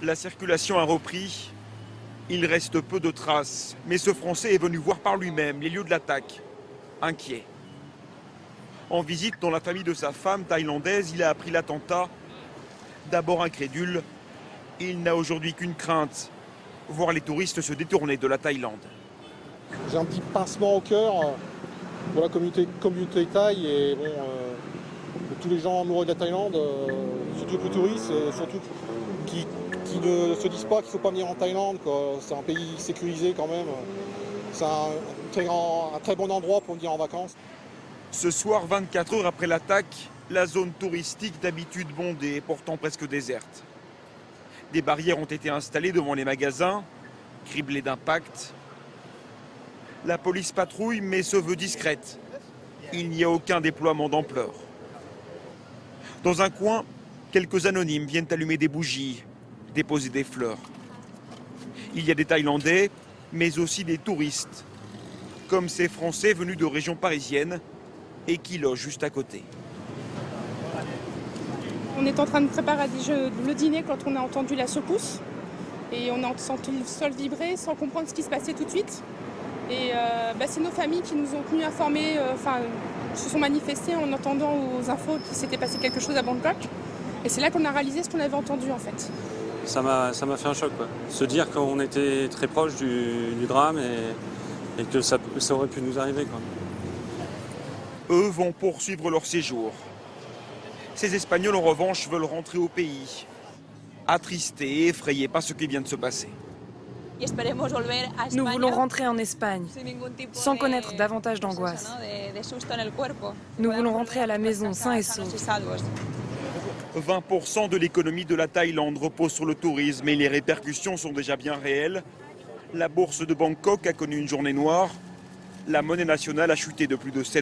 La circulation a repris. Il reste peu de traces, mais ce Français est venu voir par lui-même les lieux de l'attaque, inquiet. En visite dans la famille de sa femme thaïlandaise, il a appris l'attentat. D'abord incrédule, il n'a aujourd'hui qu'une crainte, voir les touristes se détourner de la Thaïlande. J'ai un petit pincement au cœur pour la communauté thaï et bon, pour tous les gens amoureux de la Thaïlande, surtout les touristes, et surtout qui ne se disent pas qu'il ne faut pas venir en Thaïlande. C'est un pays sécurisé quand même. C'est un très bon endroit pour venir en vacances. Ce soir, 24 heures après l'attaque, la zone touristique d'habitude bondée est pourtant presque déserte. Des barrières ont été installées devant les magasins, criblées d'impact. La police patrouille mais se veut discrète. Il n'y a aucun déploiement d'ampleur. Dans un coin, quelques anonymes viennent allumer des bougies, déposer des fleurs. Il y a des Thaïlandais, mais aussi des touristes, comme ces Français venus de régions parisiennes et qui logent juste à côté. On est en train de préparer le dîner quand on a entendu la secousse. Et on a senti le sol vibrer sans comprendre ce qui se passait tout de suite. Et c'est nos familles qui nous ont tenus informés, se sont manifestés en entendant aux infos qu'il s'était passé quelque chose à Bangkok. Et c'est là qu'on a réalisé ce qu'on avait entendu en fait. Ça m'a fait un choc, quoi. Se dire qu'on était très proche du drame et que ça aurait pu nous arriver, quoi. Eux vont poursuivre leur séjour. Ces Espagnols, en revanche, veulent rentrer au pays, attristés et effrayés par ce qui vient de se passer. Nous voulons rentrer en Espagne, sans connaître davantage d'angoisse. Nous voulons rentrer à la maison, sains et saufs. 20% de l'économie de la Thaïlande repose sur le tourisme et les répercussions sont déjà bien réelles. La bourse de Bangkok a connu une journée noire. La monnaie nationale a chuté de plus de 7%.